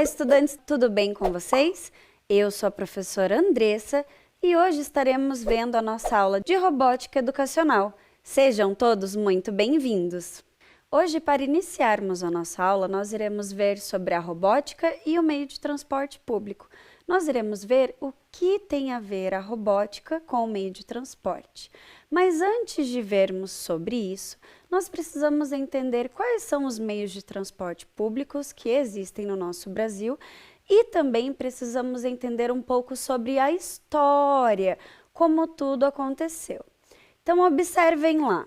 estudantes, tudo bem com vocês? Eu sou a professora Andressa e hoje estaremos vendo a nossa aula de robótica educacional. Sejam todos muito bem-vindos! Hoje, para iniciarmos a nossa aula, nós iremos ver sobre a robótica e o meio de transporte público. Nós iremos ver o que tem a ver a robótica com o meio de transporte. Mas antes de vermos sobre isso, nós precisamos entender quais são os meios de transporte públicos que existem no nosso Brasil e também precisamos entender um pouco sobre a história, como tudo aconteceu. Então, observem lá.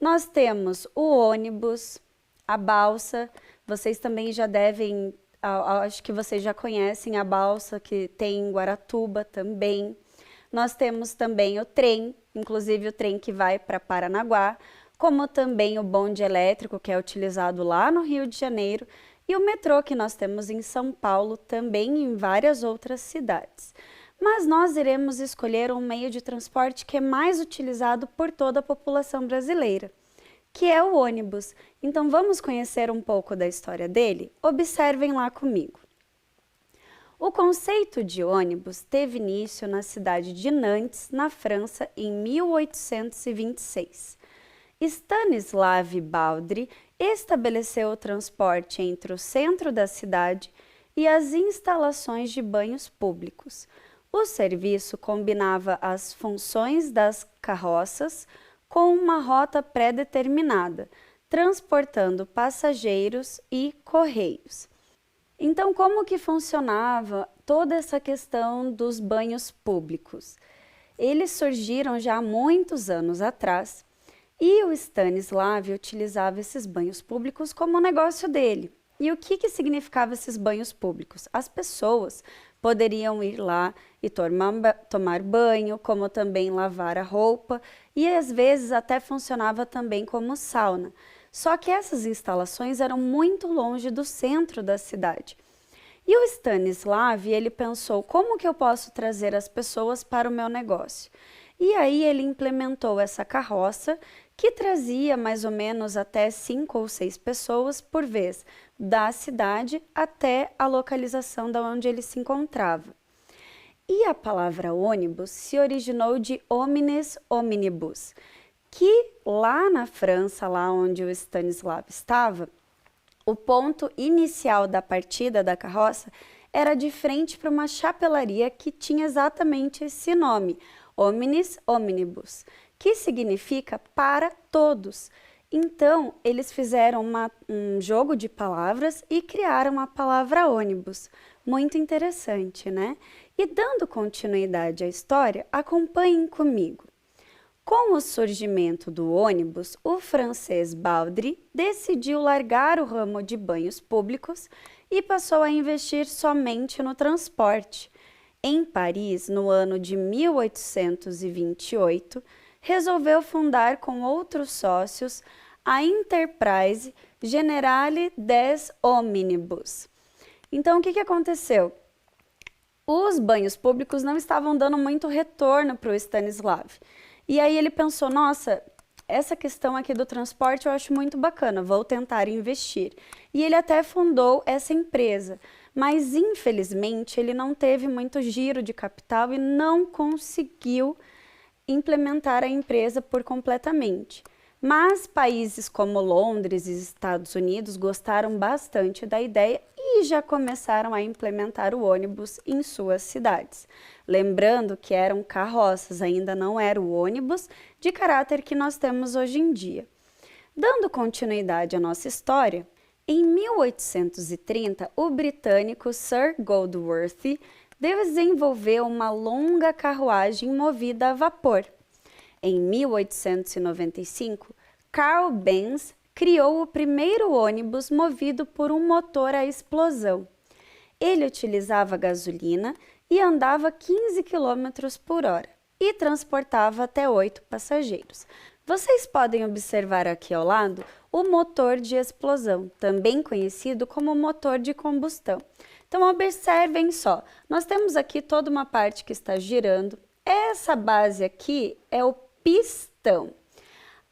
Nós temos o ônibus, a balsa, vocês também já devem, acho que vocês já conhecem a balsa que tem em Guaratuba também. Nós temos também o trem, inclusive o trem que vai para Paranaguá, como também o bonde elétrico que é utilizado lá no Rio de Janeiro e o metrô que nós temos em São Paulo, também em várias outras cidades. Mas nós iremos escolher um meio de transporte que é mais utilizado por toda a população brasileira, que é o ônibus. Então vamos conhecer um pouco da história dele? Observem lá comigo. O conceito de ônibus teve início na cidade de Nantes, na França, em 1826. Stanislav Baldry estabeleceu o transporte entre o centro da cidade e as instalações de banhos públicos. O serviço combinava as funções das carroças com uma rota pré-determinada, transportando passageiros e correios. Então, como que funcionava toda essa questão dos banhos públicos? Eles surgiram já há muitos anos atrás e o Stanislav utilizava esses banhos públicos como o negócio dele. E o que significava esses banhos públicos? As pessoas poderiam ir lá e tomar banho, como também lavar a roupa e às vezes até funcionava também como sauna. Só que essas instalações eram muito longe do centro da cidade. E o Stanislav, ele pensou, como que eu posso trazer as pessoas para o meu negócio? E aí ele implementou essa carroça que trazia mais ou menos até 5 ou 6 pessoas por vez, da cidade até a localização da onde ele se encontrava. E a palavra ônibus se originou de homines omnibus, que lá na França, lá onde o Stanislav estava, o ponto inicial da partida da carroça era de frente para uma chapelaria que tinha exatamente esse nome, homines omnibus, que significa para todos. Então, eles fizeram um jogo de palavras e criaram a palavra ônibus. Muito interessante, né? E dando continuidade à história, acompanhem comigo. Com o surgimento do ônibus, o francês Baldry decidiu largar o ramo de banhos públicos e passou a investir somente no transporte. Em Paris, no ano de 1828, resolveu fundar com outros sócios a Enterprise Generale des Omnibus. Então, o que aconteceu? Os banhos públicos não estavam dando muito retorno para o Stanislav. E aí ele pensou, nossa, essa questão aqui do transporte eu acho muito bacana, vou tentar investir. E ele até fundou essa empresa, mas infelizmente ele não teve muito giro de capital e não conseguiu implementar a empresa por completamente. Mas países como Londres e Estados Unidos gostaram bastante da ideia e já começaram a implementar o ônibus em suas cidades. Lembrando que eram carroças, ainda não era o ônibus de caráter que nós temos hoje em dia. Dando continuidade à nossa história, em 1830, o britânico Sir Goldsworthy desenvolveu uma longa carruagem movida a vapor. Em 1895, Carl Benz criou o primeiro ônibus movido por um motor a explosão. Ele utilizava gasolina e andava 15 km por hora e transportava até 8 passageiros. Vocês podem observar aqui ao lado o motor de explosão, também conhecido como motor de combustão. Então observem só, nós temos aqui toda uma parte que está girando. Essa base aqui é o pistão.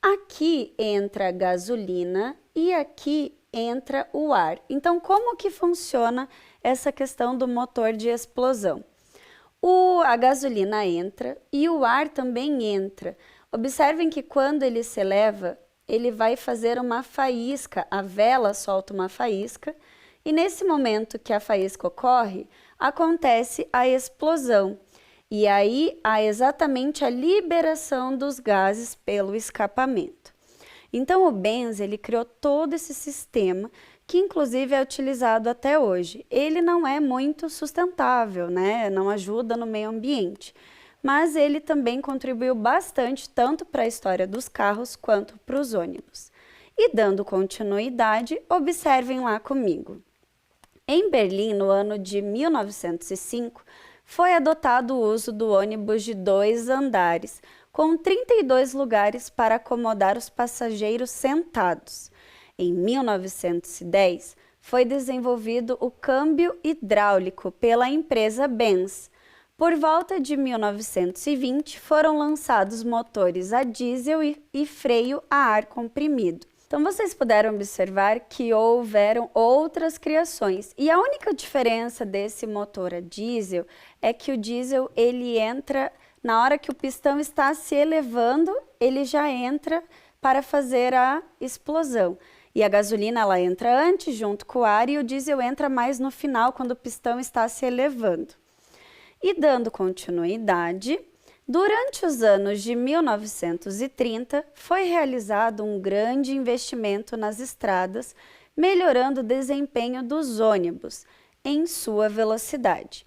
Aqui entra a gasolina e aqui entra o ar. Então, como que funciona essa questão do motor de explosão. A gasolina entra e o ar também entra. Observem que quando ele se eleva, ele vai fazer uma faísca, a vela solta uma faísca, e nesse momento que a faísca ocorre, acontece a explosão. E aí há exatamente a liberação dos gases pelo escapamento. Então o Benz, ele criou todo esse sistema que inclusive é utilizado até hoje. Ele não é muito sustentável, né? Não ajuda no meio ambiente, mas ele também contribuiu bastante tanto para a história dos carros quanto para os ônibus. E dando continuidade, observem lá comigo. Em Berlim, no ano de 1905, foi adotado o uso do ônibus de 2 andares, com 32 lugares para acomodar os passageiros sentados. Em 1910, foi desenvolvido o câmbio hidráulico pela empresa Benz. Por volta de 1920, foram lançados motores a diesel e freio a ar comprimido. Então, vocês puderam observar que houveram outras criações. E a única diferença desse motor a diesel é que o diesel, ele entra, na hora que o pistão está se elevando, ele já entra para fazer a explosão. E a gasolina, ela entra antes, junto com o ar, e o diesel entra mais no final, quando o pistão está se elevando. E dando continuidade, durante os anos de 1930, foi realizado um grande investimento nas estradas, melhorando o desempenho dos ônibus em sua velocidade.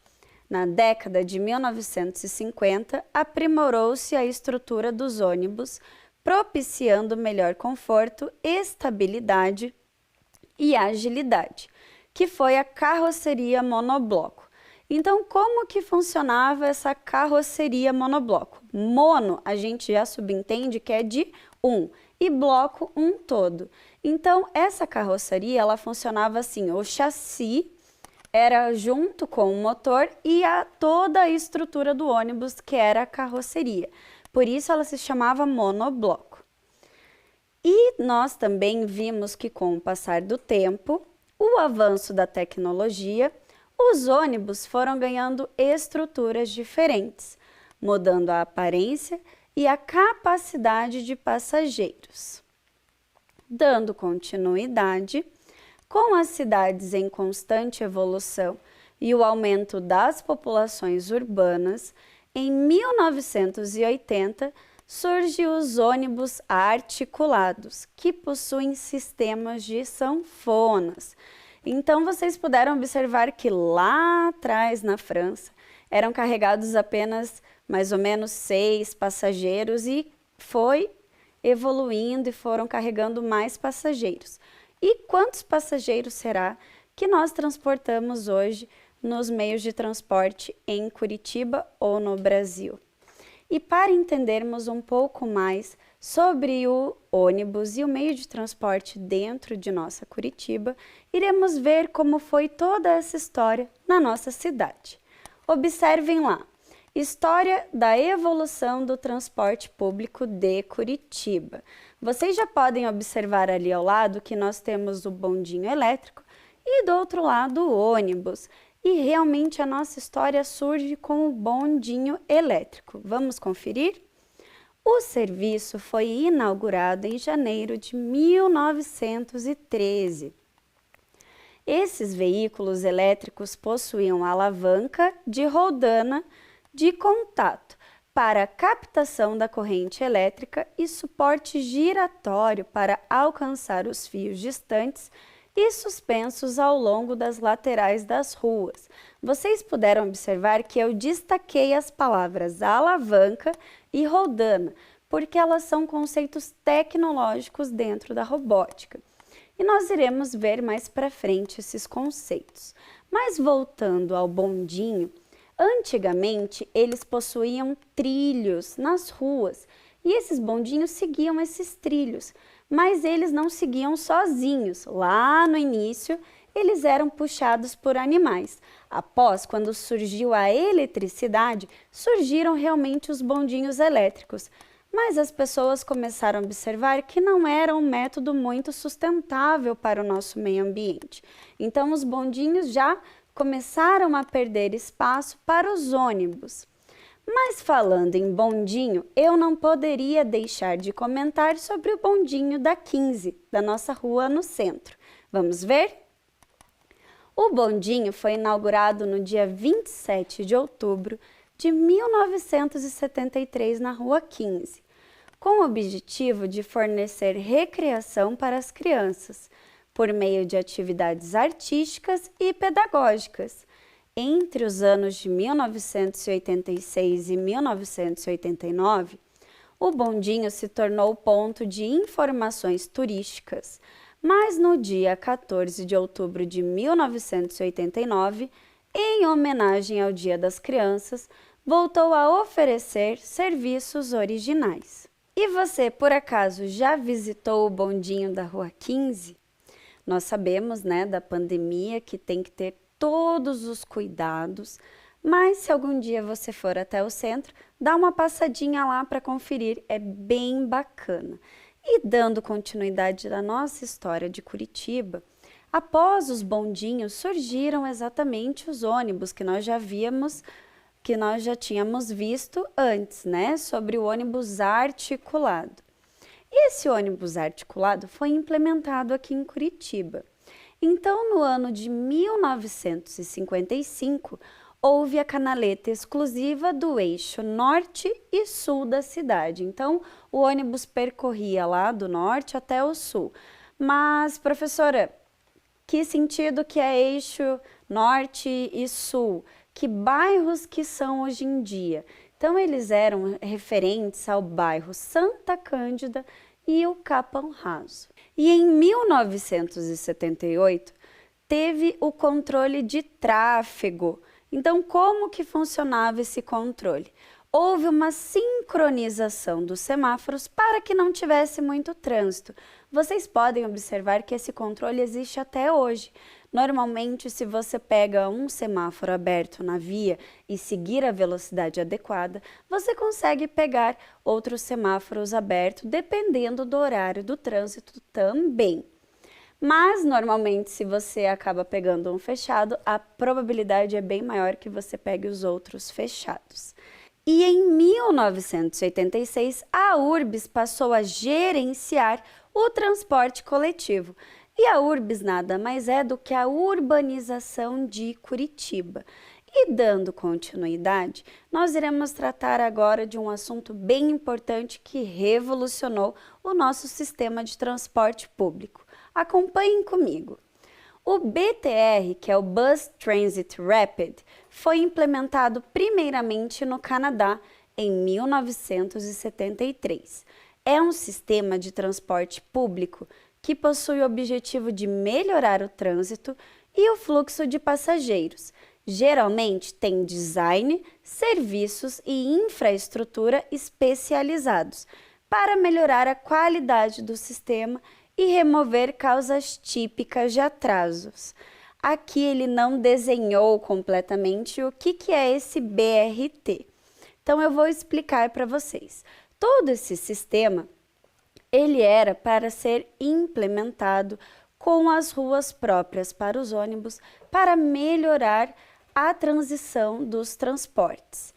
Na década de 1950, aprimorou-se a estrutura dos ônibus, propiciando melhor conforto, estabilidade e agilidade, que foi a carroceria monobloco. Então, como que funcionava essa carroceria monobloco? Mono, a gente já subentende que é de um, e bloco um todo. Então, essa carroceria, ela funcionava assim, o chassi era junto com o motor e toda a estrutura do ônibus, que era a carroceria. Por isso, ela se chamava monobloco. E nós também vimos que, com o passar do tempo, o avanço da tecnologia, os ônibus foram ganhando estruturas diferentes, mudando a aparência e a capacidade de passageiros. Dando continuidade, com as cidades em constante evolução e o aumento das populações urbanas, em 1980 surgem os ônibus articulados, que possuem sistemas de sanfonas. Então, vocês puderam observar que lá atrás, na França, eram carregados apenas mais ou menos 6 passageiros e foi evoluindo e foram carregando mais passageiros. E quantos passageiros será que nós transportamos hoje nos meios de transporte em Curitiba ou no Brasil? E para entendermos um pouco mais sobre o ônibus e o meio de transporte dentro de nossa Curitiba, iremos ver como foi toda essa história na nossa cidade. Observem lá, história da evolução do transporte público de Curitiba. Vocês já podem observar ali ao lado que nós temos o bondinho elétrico e do outro lado o ônibus. E realmente a nossa história surge com o bondinho elétrico. Vamos conferir? O serviço foi inaugurado em janeiro de 1913. Esses veículos elétricos possuíam alavanca de roldana de contato para captação da corrente elétrica e suporte giratório para alcançar os fios distantes e suspensos ao longo das laterais das ruas. Vocês puderam observar que eu destaquei as palavras alavanca e roldana, porque elas são conceitos tecnológicos dentro da robótica. E nós iremos ver mais para frente esses conceitos. Mas voltando ao bondinho, antigamente eles possuíam trilhos nas ruas e esses bondinhos seguiam esses trilhos, mas eles não seguiam sozinhos. Lá no início, eles eram puxados por animais. Após, quando surgiu a eletricidade, surgiram realmente os bondinhos elétricos. Mas as pessoas começaram a observar que não era um método muito sustentável para o nosso meio ambiente. Então, os bondinhos já começaram a perder espaço para os ônibus. Mas falando em bondinho, eu não poderia deixar de comentar sobre o bondinho da 15, da nossa rua no centro. Vamos ver? O bondinho foi inaugurado no dia 27 de outubro de 1973 na Rua 15, com o objetivo de fornecer recreação para as crianças, por meio de atividades artísticas e pedagógicas. Entre os anos de 1986 e 1989, o bondinho se tornou ponto de informações turísticas, mas no dia 14 de outubro de 1989, em homenagem ao Dia das Crianças, voltou a oferecer serviços originais. E você, por acaso, já visitou o bondinho da Rua 15? Nós sabemos, né, da pandemia que tem que ter todos os cuidados, mas se algum dia você for até o centro, dá uma passadinha lá para conferir, é bem bacana. E dando continuidade da nossa história de Curitiba, após os bondinhos surgiram exatamente os ônibus que nós já tínhamos visto antes, né, sobre o ônibus articulado. E esse ônibus articulado foi implementado aqui em Curitiba. Então, no ano de 1955, houve a canaleta exclusiva do eixo norte e sul da cidade. Então, o ônibus percorria lá do norte até o sul. Mas, professora, que sentido que é eixo norte e sul? Que bairros que são hoje em dia? Então, eles eram referentes ao bairro Santa Cândida e o Capão Raso. E em 1978, teve o controle de tráfego. Então, como que funcionava esse controle? Houve uma sincronização dos semáforos para que não tivesse muito trânsito. Vocês podem observar que esse controle existe até hoje. Normalmente, se você pega um semáforo aberto na via e seguir a velocidade adequada, você consegue pegar outros semáforos abertos, dependendo do horário do trânsito também. Mas, normalmente, se você acaba pegando um fechado, a probabilidade é bem maior que você pegue os outros fechados. E em 1986, a URBS passou a gerenciar o transporte coletivo. E a URBS nada mais é do que a urbanização de Curitiba. E dando continuidade, nós iremos tratar agora de um assunto bem importante que revolucionou o nosso sistema de transporte público. Acompanhem comigo. O BTR, que é o Bus Transit Rapid, foi implementado primeiramente no Canadá em 1973. É um sistema de transporte público que possui o objetivo de melhorar o trânsito e o fluxo de passageiros. Geralmente tem design, serviços e infraestrutura especializados para melhorar a qualidade do sistema e remover causas típicas de atrasos. Aqui ele não desenhou completamente o que é esse BRT. Então eu vou explicar para vocês. Todo esse sistema, ele era para ser implementado com as ruas próprias para os ônibus para melhorar a transição dos transportes.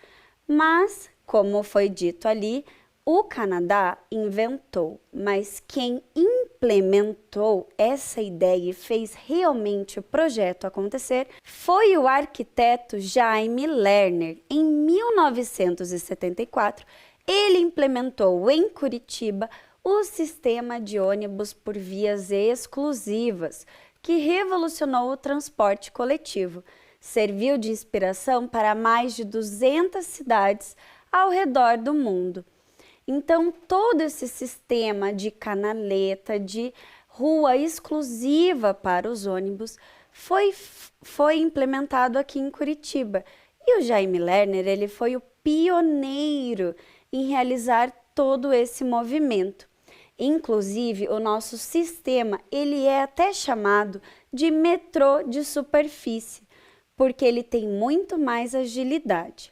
Mas, como foi dito ali, o Canadá inventou, mas quem implementou essa ideia e fez realmente o projeto acontecer foi o arquiteto Jaime Lerner. Em 1974, ele implementou em Curitiba o sistema de ônibus por vias exclusivas, que revolucionou o transporte coletivo. Serviu de inspiração para mais de 200 cidades ao redor do mundo. Então, todo esse sistema de canaleta, de rua exclusiva para os ônibus, foi implementado aqui em Curitiba. E o Jaime Lerner, ele foi o pioneiro em realizar todo esse movimento. Inclusive, o nosso sistema, ele é até chamado de metrô de superfície, porque ele tem muito mais agilidade.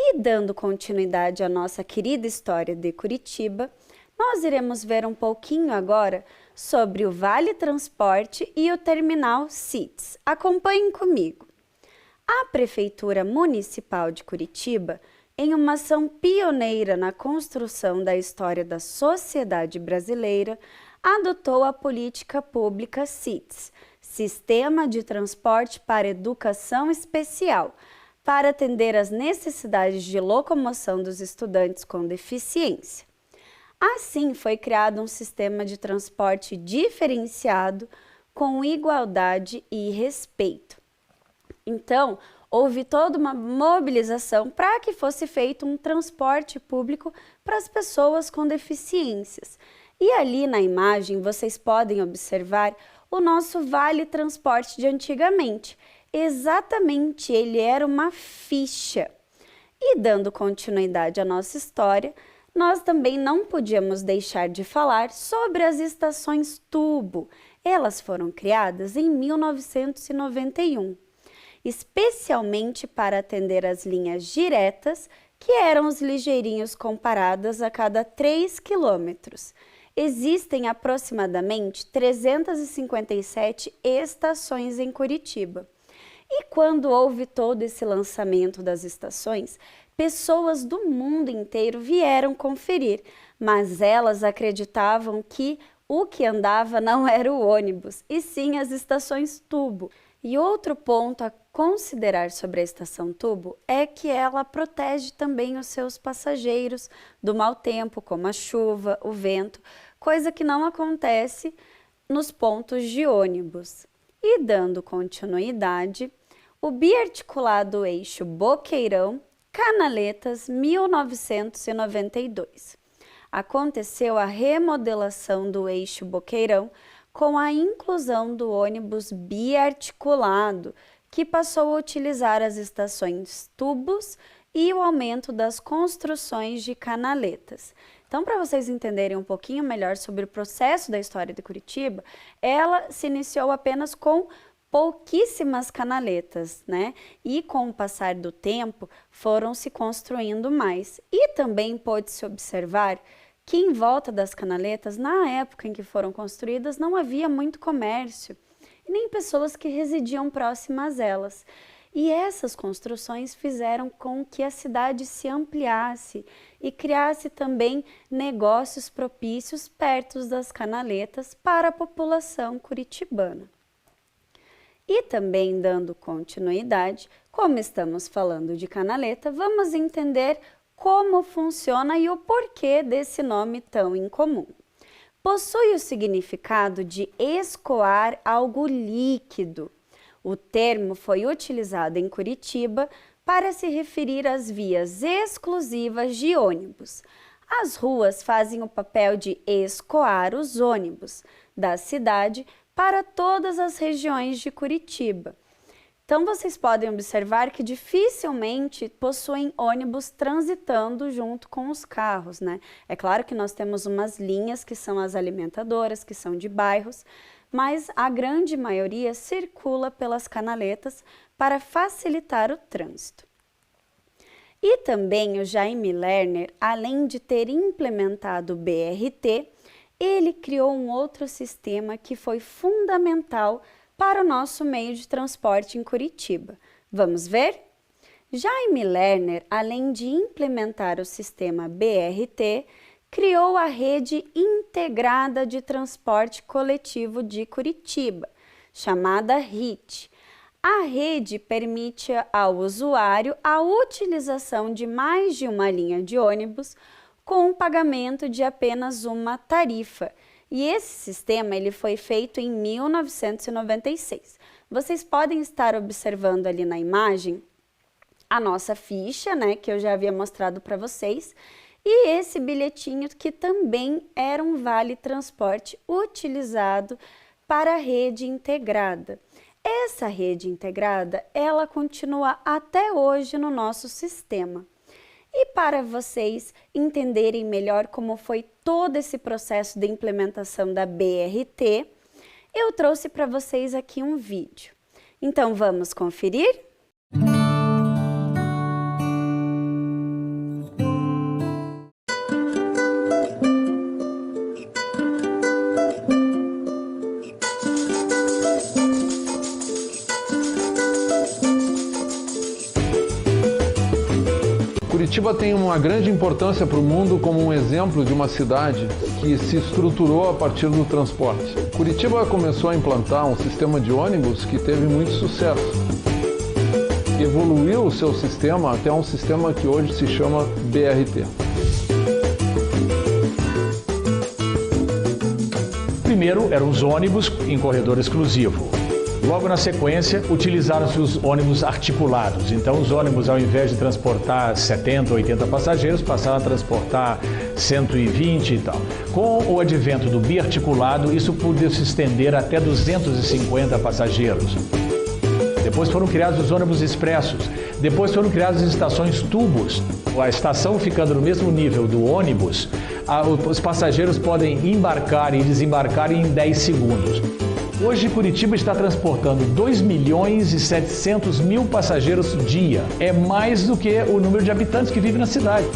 E dando continuidade à nossa querida história de Curitiba, nós iremos ver um pouquinho agora sobre o Vale Transporte e o Terminal Cities. Acompanhem comigo. A Prefeitura Municipal de Curitiba, em uma ação pioneira na construção da história da sociedade brasileira, adotou a política pública SITS, Sistema de Transporte para Educação Especial, para atender às necessidades de locomoção dos estudantes com deficiência. Assim, foi criado um sistema de transporte diferenciado, com igualdade e respeito. Então, houve toda uma mobilização para que fosse feito um transporte público para as pessoas com deficiências. E ali na imagem vocês podem observar o nosso Vale Transporte de antigamente. Exatamente, ele era uma ficha. E dando continuidade à nossa história, nós também não podíamos deixar de falar sobre as estações tubo. Elas foram criadas em 1991. Especialmente para atender as linhas diretas, que eram os ligeirinhos com paradas a cada 3 quilômetros. Existem aproximadamente 357 estações em Curitiba. E quando houve todo esse lançamento das estações, pessoas do mundo inteiro vieram conferir, mas elas acreditavam que o que andava não era o ônibus, e sim as estações tubo. E outro ponto a considerar sobre a estação tubo é que ela protege também os seus passageiros do mau tempo, como a chuva, o vento, coisa que não acontece nos pontos de ônibus. E dando continuidade, o biarticulado eixo Boqueirão, Canaletas, 1992. Aconteceu a remodelação do eixo Boqueirão com a inclusão do ônibus biarticulado, que passou a utilizar as estações tubos e o aumento das construções de canaletas. Então, para vocês entenderem um pouquinho melhor sobre o processo da história de Curitiba, ela se iniciou apenas com pouquíssimas canaletas, né? E com o passar do tempo, foram se construindo mais. E também pôde-se observar que em volta das canaletas, na época em que foram construídas, não havia muito comércio, e nem pessoas que residiam próximas a elas. E essas construções fizeram com que a cidade se ampliasse e criasse também negócios propícios perto das canaletas para a população curitibana. E também dando continuidade, como estamos falando de canaleta, vamos entender como funciona e o porquê desse nome tão incomum. Possui o significado de escoar algo líquido. O termo foi utilizado em Curitiba para se referir às vias exclusivas de ônibus. As ruas fazem o papel de escoar os ônibus da cidade para todas as regiões de Curitiba. Então, vocês podem observar que dificilmente possuem ônibus transitando junto com os carros, né? É claro que nós temos umas linhas que são as alimentadoras, que são de bairros, mas a grande maioria circula pelas canaletas para facilitar o trânsito. E também o Jaime Lerner, além de ter implementado o BRT, ele criou um outro sistema que foi fundamental para o nosso meio de transporte em Curitiba. Vamos ver? Jaime Lerner, além de implementar o sistema BRT, criou a Rede Integrada de Transporte Coletivo de Curitiba, chamada RIT. A rede permite ao usuário a utilização de mais de uma linha de ônibus com o pagamento de apenas uma tarifa. E esse sistema ele foi feito em 1996. Vocês podem estar observando ali na imagem a nossa ficha, né, que eu já havia mostrado para vocês, e esse bilhetinho que também era um vale transporte utilizado para a rede integrada. Essa rede integrada, ela continua até hoje no nosso sistema. E para vocês entenderem melhor como foi todo esse processo de implementação da BRT, eu trouxe para vocês aqui um vídeo. Então vamos conferir? Curitiba tem uma grande importância para o mundo como um exemplo de uma cidade que se estruturou a partir do transporte. Curitiba começou a implantar um sistema de ônibus que teve muito sucesso. Evoluiu o seu sistema até um sistema que hoje se chama BRT. Primeiro eram os ônibus em corredor exclusivo. Logo na sequência, utilizaram-se os ônibus articulados. Então, os ônibus, ao invés de transportar 70, 80 passageiros, passaram a transportar 120 e tal. Com o advento do biarticulado, isso pôde se estender até 250 passageiros. Depois foram criados os ônibus expressos. Depois foram criadas as estações tubos. A estação ficando no mesmo nível do ônibus, os passageiros podem embarcar e desembarcar em 10 segundos. Hoje, Curitiba está transportando 2.700.000 passageiros dia. É mais do que o número de habitantes que vivem na cidade.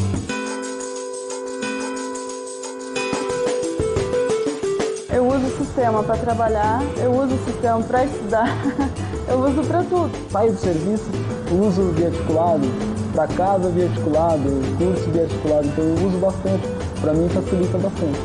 Eu uso o sistema para trabalhar, eu uso o sistema para estudar, eu uso para tudo. Saio do serviço, uso biarticulado, para casa biarticulado, curso biarticulado, então eu uso bastante. Para mim facilita bastante.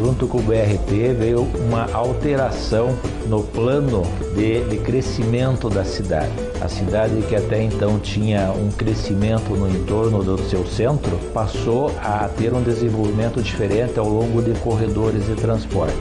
Junto com o BRT veio uma alteração no plano de crescimento da cidade. A cidade que até então tinha um crescimento no entorno do seu centro, passou a ter um desenvolvimento diferente ao longo de corredores de transporte.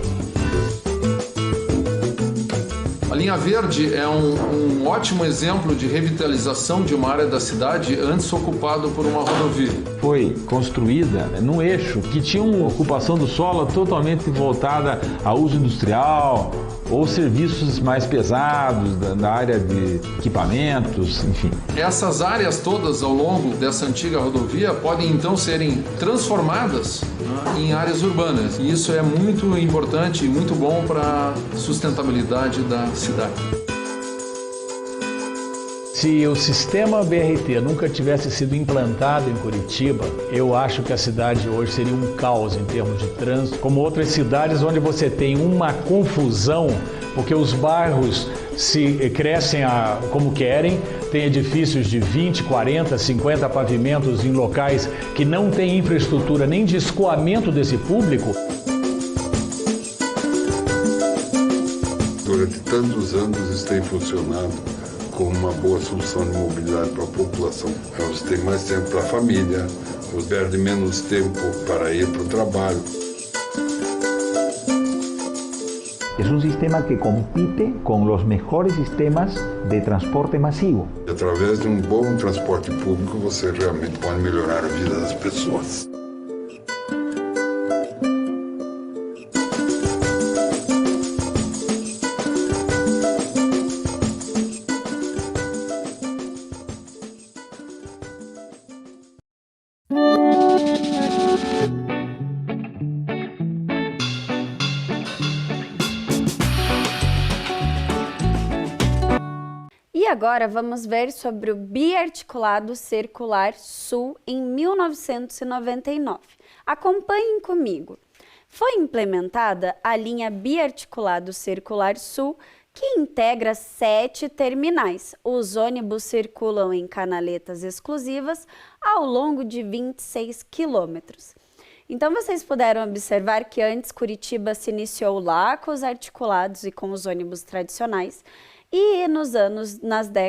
A linha verde é um ótimo exemplo de revitalização de uma área da cidade antes ocupada por uma rodovia. Foi construída num eixo que tinha uma ocupação do solo totalmente voltada a uso industrial ou serviços mais pesados da área de equipamentos, enfim. Essas áreas todas ao longo dessa antiga rodovia podem então serem transformadas em áreas urbanas. E isso é muito importante e muito bom para a sustentabilidade da cidade. Se o sistema BRT nunca tivesse sido implantado em Curitiba, eu acho que a cidade hoje seria um caos em termos de trânsito, como outras cidades onde você tem uma confusão, porque os bairros se crescem como querem, tem edifícios de 20, 40, 50 pavimentos em locais que não têm infraestrutura nem de escoamento desse público. Durante tantos anos isso tem funcionado como uma boa solução de mobilidade para a população. Você tem mais tempo para a família, você perde menos tempo para ir para o trabalho. É um sistema que compite com os melhores sistemas de transporte massivo. Através de um bom transporte público, você realmente pode melhorar a vida das pessoas. E agora vamos ver sobre o Biarticulado Circular Sul em 1999. Acompanhem comigo. Foi implementada a linha Biarticulado Circular Sul, que integra 7 terminais. Os ônibus circulam em canaletas exclusivas ao longo de 26 quilômetros. Então, vocês puderam observar que antes Curitiba se iniciou lá com os articulados e com os ônibus tradicionais, e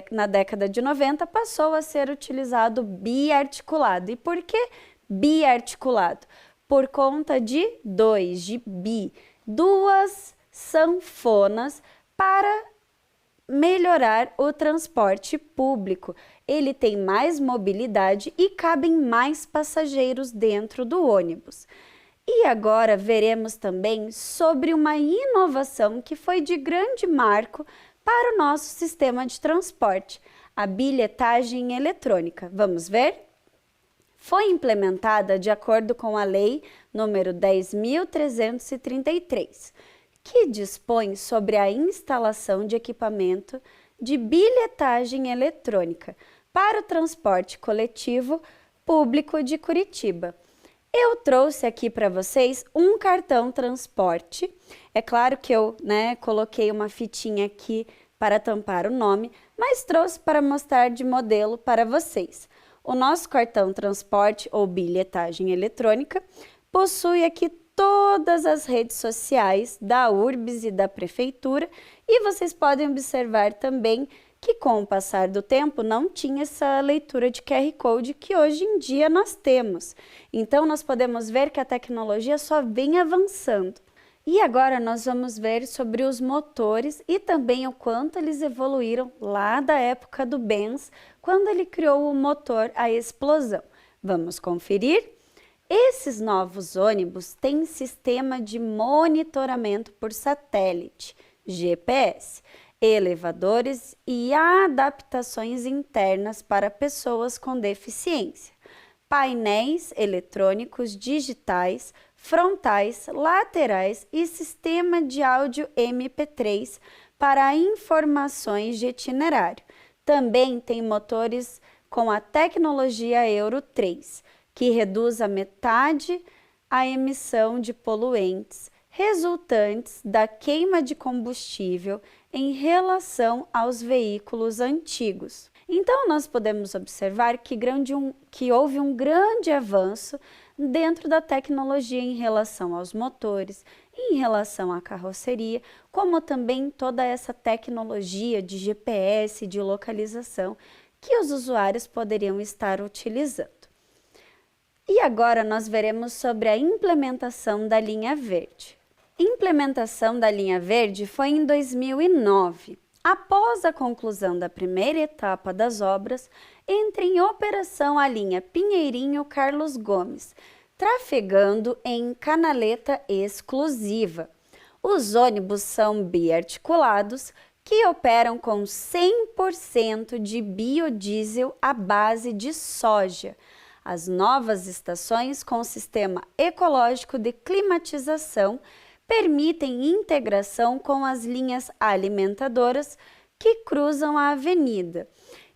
na década de 90 passou a ser utilizado biarticulado. E por que biarticulado? Por conta de bi, duas sanfonas para melhorar o transporte público. Ele tem mais mobilidade e cabem mais passageiros dentro do ônibus. E agora veremos também sobre uma inovação que foi de grande marco para o nosso sistema de transporte, a bilhetagem eletrônica. Vamos ver? Foi implementada de acordo com a Lei nº 10.333, que dispõe sobre a instalação de equipamento de bilhetagem eletrônica para o transporte coletivo público de Curitiba. Eu trouxe aqui para vocês um cartão transporte. É claro que eu coloquei uma fitinha aqui para tampar o nome, mas trouxe para mostrar de modelo para vocês. O nosso cartão transporte ou bilhetagem eletrônica possui aqui todas as redes sociais da URBS e da Prefeitura, e vocês podem observar também que com o passar do tempo não tinha essa leitura de QR Code que hoje em dia nós temos. Então nós podemos ver que a tecnologia só vem avançando. E agora nós vamos ver sobre os motores e também o quanto eles evoluíram lá da época do Benz, quando ele criou o motor a explosão. Vamos conferir? Esses novos ônibus têm sistema de monitoramento por satélite, GPS, elevadores e adaptações internas para pessoas com deficiência, painéis eletrônicos digitais, frontais, laterais e sistema de áudio MP3 para informações de itinerário. Também tem motores com a tecnologia Euro 3, que reduz a metade a emissão de poluentes resultantes da queima de combustível em relação aos veículos antigos. Então, nós podemos observar que houve um grande avanço dentro da tecnologia em relação aos motores, em relação à carroceria, como também toda essa tecnologia de GPS, de localização, que os usuários poderiam estar utilizando. E agora nós veremos sobre a implementação da linha verde. A implementação da linha verde foi em 2009. Após a conclusão da primeira etapa das obras, entra em operação a linha Pinheirinho-Carlos Gomes, trafegando em canaleta exclusiva. Os ônibus são biarticulados, que operam com 100% de biodiesel à base de soja. As novas estações com sistema ecológico de climatização permitem integração com as linhas alimentadoras que cruzam a avenida.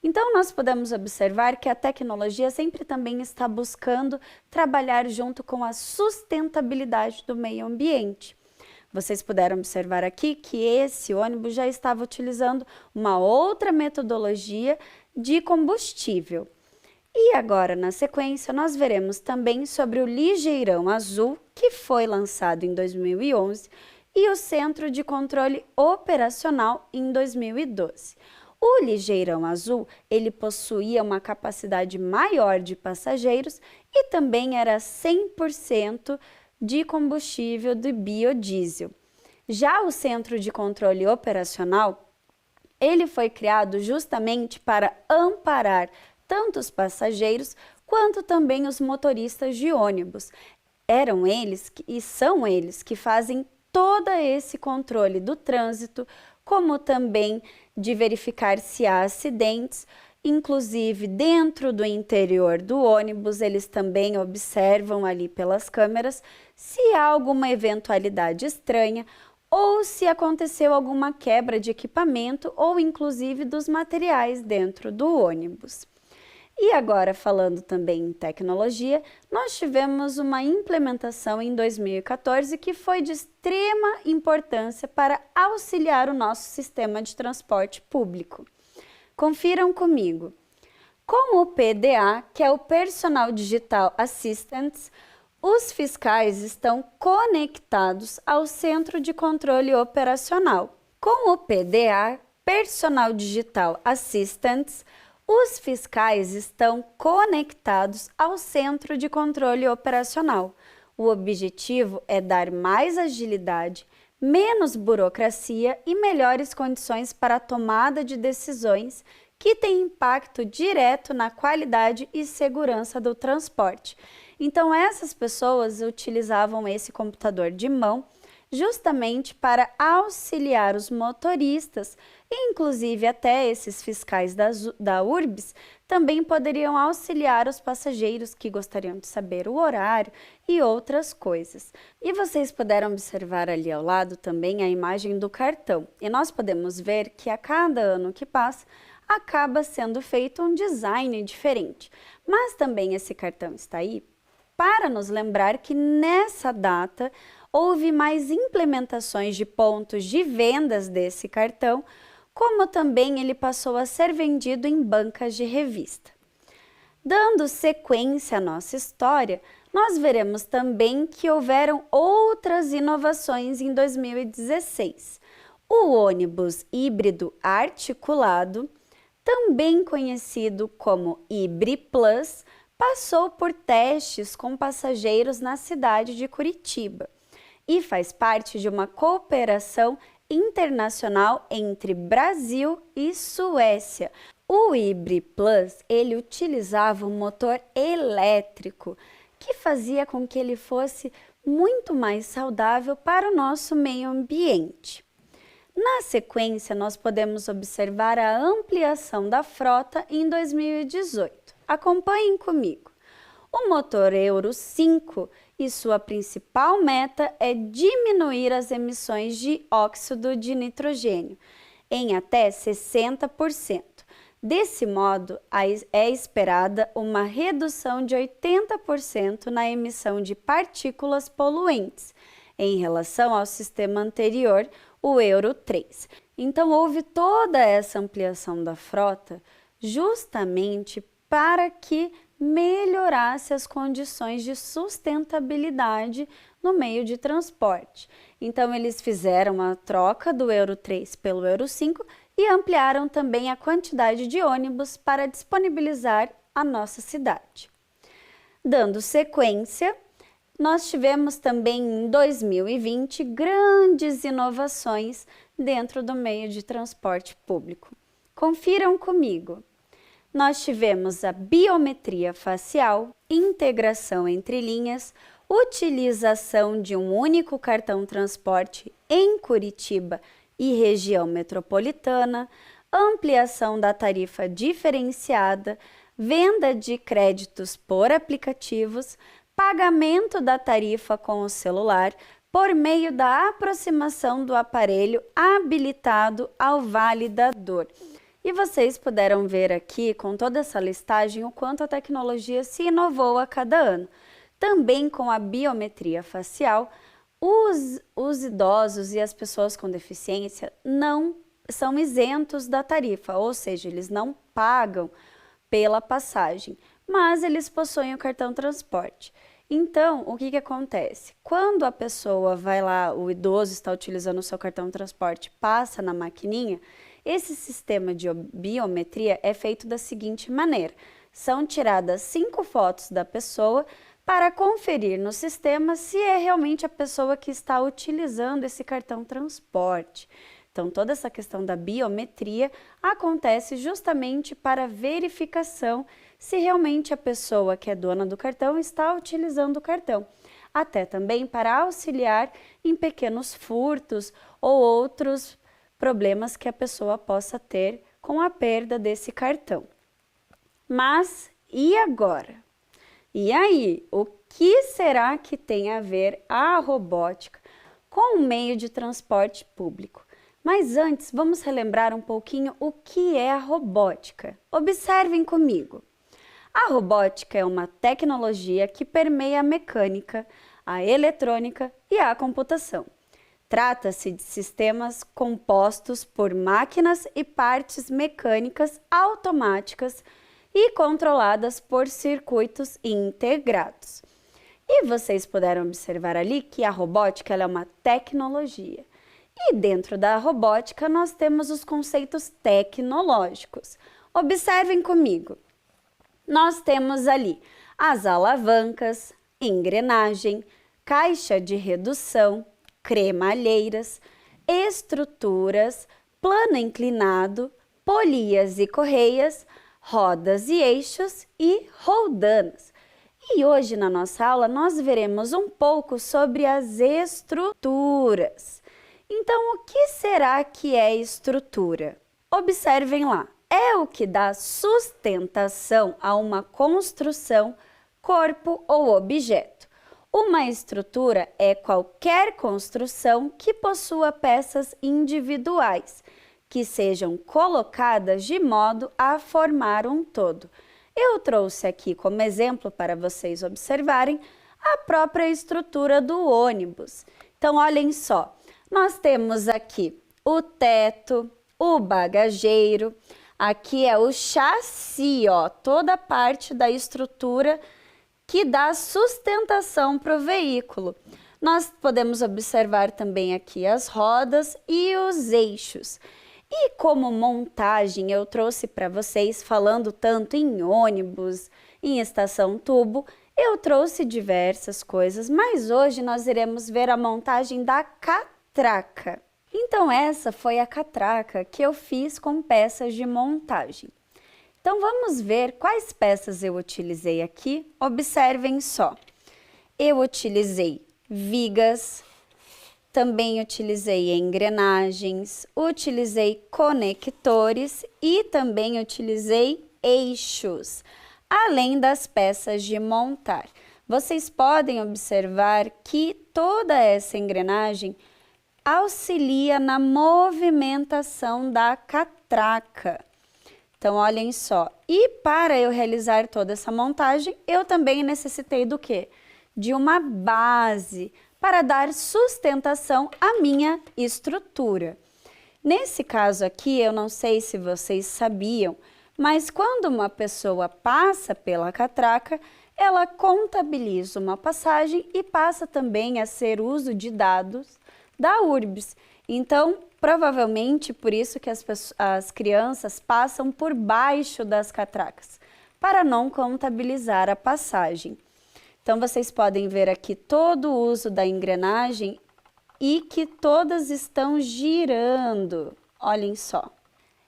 Então, nós podemos observar que a tecnologia sempre também está buscando trabalhar junto com a sustentabilidade do meio ambiente. Vocês puderam observar aqui que esse ônibus já estava utilizando uma outra metodologia de combustível. E agora, na sequência, nós veremos também sobre o Ligeirão Azul, que foi lançado em 2011, e o Centro de Controle Operacional em 2012. O Ligeirão Azul, ele possuía uma capacidade maior de passageiros e também era 100% de combustível de biodiesel. Já o Centro de Controle Operacional, ele foi criado justamente para amparar tanto os passageiros quanto também os motoristas de ônibus. Eram eles e são eles que fazem todo esse controle do trânsito, como também de verificar se há acidentes, inclusive dentro do interior do ônibus, eles também observam ali pelas câmeras se há alguma eventualidade estranha ou se aconteceu alguma quebra de equipamento ou inclusive dos materiais dentro do ônibus. E agora, falando também em tecnologia, nós tivemos uma implementação em 2014 que foi de extrema importância para auxiliar o nosso sistema de transporte público. Confiram comigo. Com o PDA, que é o Personal Digital Assistance, os fiscais estão conectados ao Centro de Controle Operacional. Com o PDA, Personal Digital Assistance, os fiscais estão conectados ao Centro de Controle Operacional. O objetivo é dar mais agilidade, menos burocracia e melhores condições para a tomada de decisões que têm impacto direto na qualidade e segurança do transporte. Então, essas pessoas utilizavam esse computador de mão justamente para auxiliar os motoristas, e inclusive até esses fiscais da URBS também poderiam auxiliar os passageiros que gostariam de saber o horário e outras coisas. E vocês puderam observar ali ao lado também a imagem do cartão, e nós podemos ver que a cada ano que passa acaba sendo feito um design diferente, mas também esse cartão está aí para nos lembrar que nessa data houve mais implementações de pontos de vendas desse cartão, como também ele passou a ser vendido em bancas de revista. Dando sequência à nossa história, nós veremos também que houveram outras inovações em 2016. O ônibus híbrido articulado, também conhecido como Hybri Plus, passou por testes com passageiros na cidade de Curitiba e faz parte de uma cooperação internacional entre Brasil e Suécia. O Hybri Plus, ele utilizava um motor elétrico que fazia com que ele fosse muito mais saudável para o nosso meio ambiente. Na sequência, nós podemos observar a ampliação da frota em 2018. Acompanhem comigo. O motor Euro 5 e sua principal meta é diminuir as emissões de óxido de nitrogênio em até 60%. Desse modo, é esperada uma redução de 80% na emissão de partículas poluentes em relação ao sistema anterior, o Euro 3. Então, houve toda essa ampliação da frota justamente para que melhorasse as condições de sustentabilidade no meio de transporte. Então, eles fizeram a troca do Euro 3 pelo Euro 5 e ampliaram também a quantidade de ônibus para disponibilizar a nossa cidade. Dando sequência, nós tivemos também em 2020 grandes inovações dentro do meio de transporte público. Confiram comigo. Nós tivemos a biometria facial, integração entre linhas, utilização de um único cartão transporte em Curitiba e região metropolitana, ampliação da tarifa diferenciada, venda de créditos por aplicativos, pagamento da tarifa com o celular por meio da aproximação do aparelho habilitado ao validador. E vocês puderam ver aqui, com toda essa listagem, o quanto a tecnologia se inovou a cada ano. Também com a biometria facial, os idosos e as pessoas com deficiência não são isentos da tarifa, ou seja, eles não pagam pela passagem, mas eles possuem o cartão transporte. Então, o que acontece? Quando a pessoa vai lá, o idoso está utilizando o seu cartão transporte, passa na maquininha, esse sistema de biometria é feito da seguinte maneira: são tiradas 5 fotos da pessoa para conferir no sistema se é realmente a pessoa que está utilizando esse cartão transporte. Então, toda essa questão da biometria acontece justamente para verificação se realmente a pessoa que é dona do cartão está utilizando o cartão. Até também para auxiliar em pequenos furtos ou outros problemas que a pessoa possa ter com a perda desse cartão. Mas e agora? E aí, o que será que tem a ver a robótica com o meio de transporte público? Mas antes, vamos relembrar um pouquinho o que é a robótica. Observem comigo. A robótica é uma tecnologia que permeia a mecânica, a eletrônica e a computação. Trata-se de sistemas compostos por máquinas e partes mecânicas automáticas e controladas por circuitos integrados. E vocês puderam observar ali que a robótica ela é uma tecnologia. E dentro da robótica nós temos os conceitos tecnológicos. Observem comigo. Nós temos ali as alavancas, engrenagem, caixa de redução, cremalheiras, estruturas, plano inclinado, polias e correias, rodas e eixos e roldanas. E hoje na nossa aula nós veremos um pouco sobre as estruturas. Então, o que será que é estrutura? Observem lá, é o que dá sustentação a uma construção, corpo ou objeto. Uma estrutura é qualquer construção que possua peças individuais, que sejam colocadas de modo a formar um todo. Eu trouxe aqui como exemplo para vocês observarem a própria estrutura do ônibus. Então, olhem só, nós temos aqui o teto, o bagageiro. Aqui é o chassi, ó, toda a parte da estrutura que dá sustentação para o veículo. Nós podemos observar também aqui as rodas e os eixos. E como montagem eu trouxe para vocês, falando tanto em ônibus, em estação tubo, eu trouxe diversas coisas, mas hoje nós iremos ver a montagem da catraca. Então essa foi a catraca que eu fiz com peças de montagem. Então vamos ver quais peças eu utilizei aqui. Observem só. Eu utilizei vigas, também utilizei engrenagens, utilizei conectores e também utilizei eixos, além das peças de montar. Vocês podem observar que toda essa engrenagem auxilia na movimentação da catraca. Então, olhem só. E para eu realizar toda essa montagem, eu também necessitei do quê? De uma base para dar sustentação à minha estrutura. Nesse caso aqui, eu não sei se vocês sabiam, mas quando uma pessoa passa pela catraca, ela contabiliza uma passagem e passa também a ser uso de dados da URBS. Então, provavelmente por isso que as crianças passam por baixo das catracas, para não contabilizar a passagem. Então, vocês podem ver aqui todo o uso da engrenagem e que todas estão girando. Olhem só.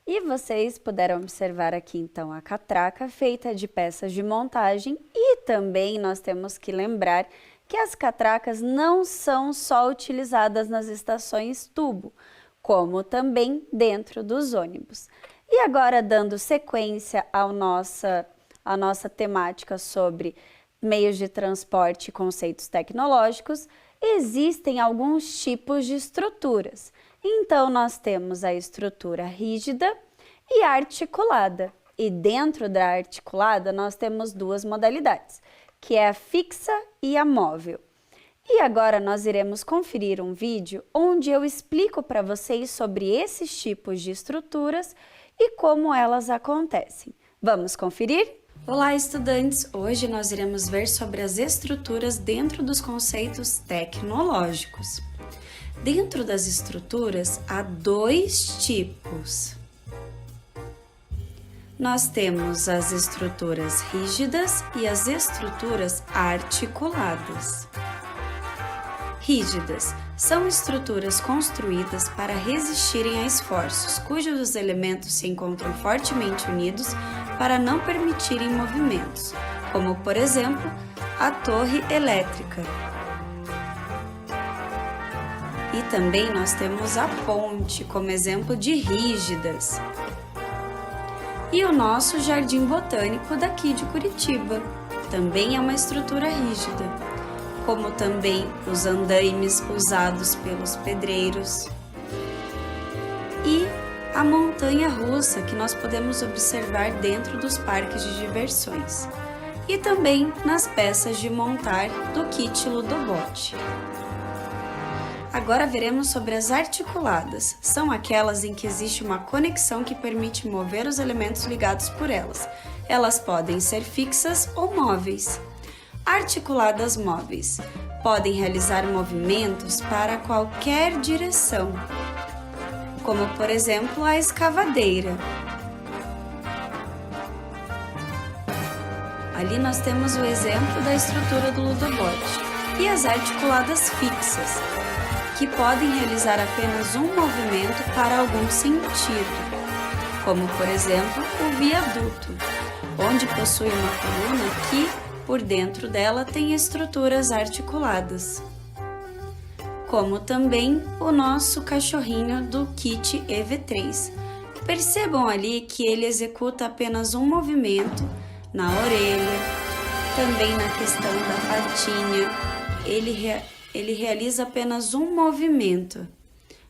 E vocês puderam observar aqui, então, a catraca feita de peças de montagem e também nós temos que lembrar que as catracas não são só utilizadas nas estações tubo, como também dentro dos ônibus. E agora, dando sequência à nossa temática sobre meios de transporte e conceitos tecnológicos, existem alguns tipos de estruturas. Então, nós temos a estrutura rígida e articulada. E dentro da articulada, nós temos duas modalidades, que é a fixa e a móvel. E agora nós iremos conferir um vídeo onde eu explico para vocês sobre esses tipos de estruturas e como elas acontecem. Vamos conferir? Olá, estudantes! Hoje nós iremos ver sobre as estruturas dentro dos conceitos tecnológicos. Dentro das estruturas, há dois tipos. Nós temos as estruturas rígidas e as estruturas articuladas. Rígidas são estruturas construídas para resistirem a esforços, cujos elementos se encontram fortemente unidos para não permitirem movimentos, como, por exemplo, a torre elétrica. E também nós temos a ponte como exemplo de rígidas. E o nosso Jardim Botânico daqui de Curitiba também é uma estrutura rígida, como também os andaimes usados pelos pedreiros e a montanha-russa que nós podemos observar dentro dos parques de diversões e também nas peças de montar do kit Ludobot. Agora veremos sobre as articuladas. São aquelas em que existe uma conexão que permite mover os elementos ligados por elas. Elas podem ser fixas ou móveis. Articuladas móveis podem realizar movimentos para qualquer direção, como por exemplo a escavadeira. Ali nós temos o exemplo da estrutura do Ludobot. E as articuladas fixas, que podem realizar apenas um movimento para algum sentido, como por exemplo o viaduto, onde possui uma coluna que, por dentro dela, tem estruturas articuladas, como também o nosso cachorrinho do kit EV3. Percebam ali que ele executa apenas um movimento na orelha, também na questão da patinha, ele realiza apenas um movimento,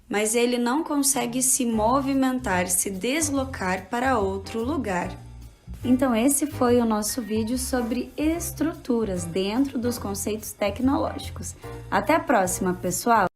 mas ele não consegue se movimentar, se deslocar para outro lugar. Então esse foi o nosso vídeo sobre estruturas dentro dos conceitos tecnológicos. Até a próxima, pessoal!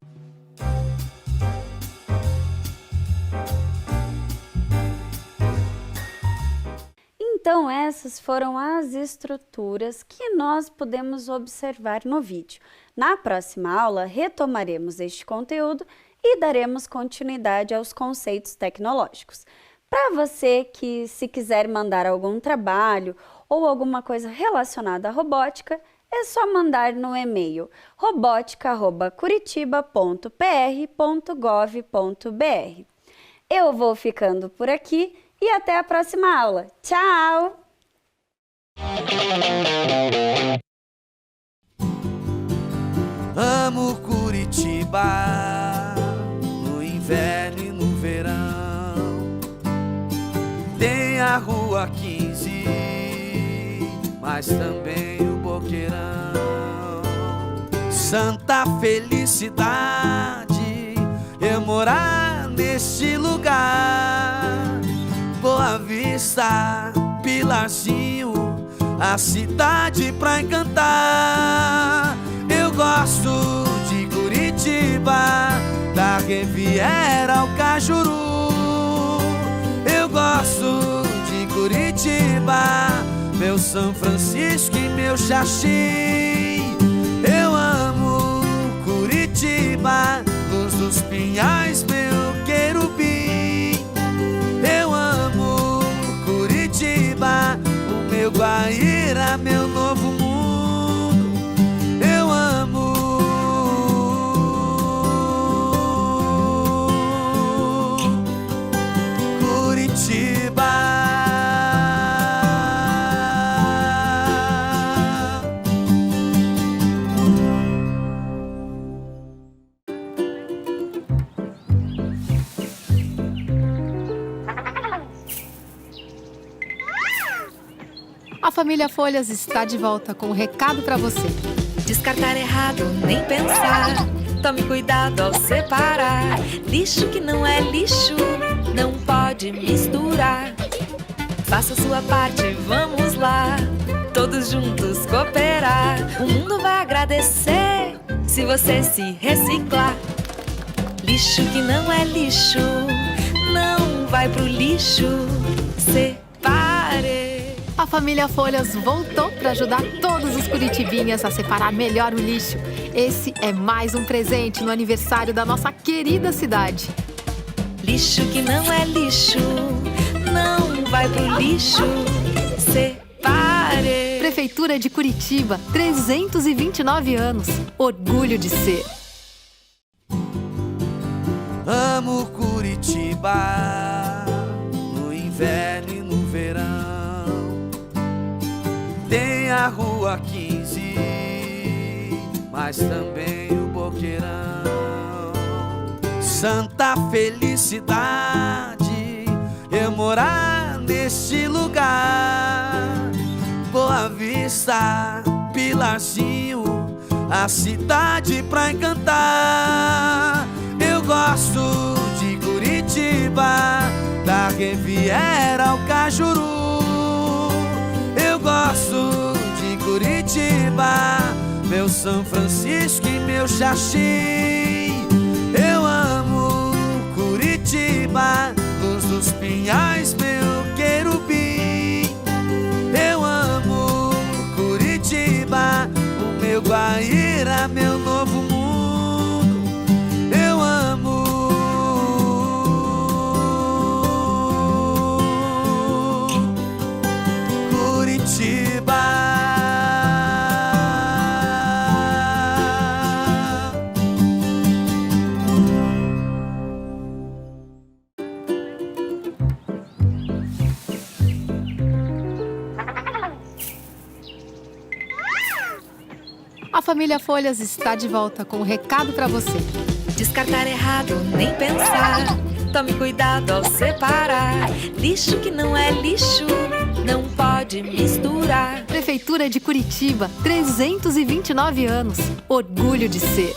essas foram as estruturas que nós podemos observar no vídeo. Na próxima aula, retomaremos este conteúdo e daremos continuidade aos conceitos tecnológicos. Para você que, se quiser mandar algum trabalho ou alguma coisa relacionada à robótica, é só mandar no e-mail robotica@curitiba.pr.gov.br. Eu vou ficando por aqui e até a próxima aula. Tchau! Amo Curitiba, no inverno e no verão. Tem a Rua 15, mas também o Boqueirão. Santa felicidade eu morar neste lugar. Boa Vista, Pilarzinho, a cidade pra encantar. Eu gosto de Curitiba, da Riviera ao Cajuru. Eu gosto de Curitiba, meu São Francisco e meu Xaxim. Eu amo Curitiba, Luz dos Pinhais, meu querubim. Eu amo Curitiba, o meu Guaíra, meu novo mundo. Eu amo Curitiba. A família Folhas está de volta com um recado para você. Descartar errado, nem pensar. Tome cuidado ao separar. Lixo que não é lixo, não pode misturar. Faça sua parte, vamos lá. Todos juntos cooperar. O mundo vai agradecer se você se reciclar. Lixo que não é lixo, não vai pro lixo. Separe. A família Folhas voltou para ajudar todos os curitibinhas a separar melhor o lixo. Esse é mais um presente no aniversário da nossa querida cidade. Lixo que não é lixo, não vai pro lixo. Separe. Prefeitura de Curitiba, 329 anos. Orgulho de ser. Amo Curitiba, no inverno e no verão. Tem a Rua 15, mas também o Boqueirão. Santa felicidade eu morar neste lugar. Boa Vista, Pilarzinho, a cidade pra encantar. Eu gosto de Curitiba, da Riviera ao Cajuru. Eu gosto de Curitiba, meu São Francisco e meu Xaxim. Eu amo Curitiba, Luz dos Pinhais, meu querubim. Eu amo Curitiba, o meu Guaíra, meu novo mundo. Eu amo Curitiba. A família Folhas está de volta com um recado para você. Descartar errado, nem pensar. Tome cuidado ao separar. Lixo que não é lixo, não pode misturar. Prefeitura de Curitiba, 329 anos. Orgulho de ser.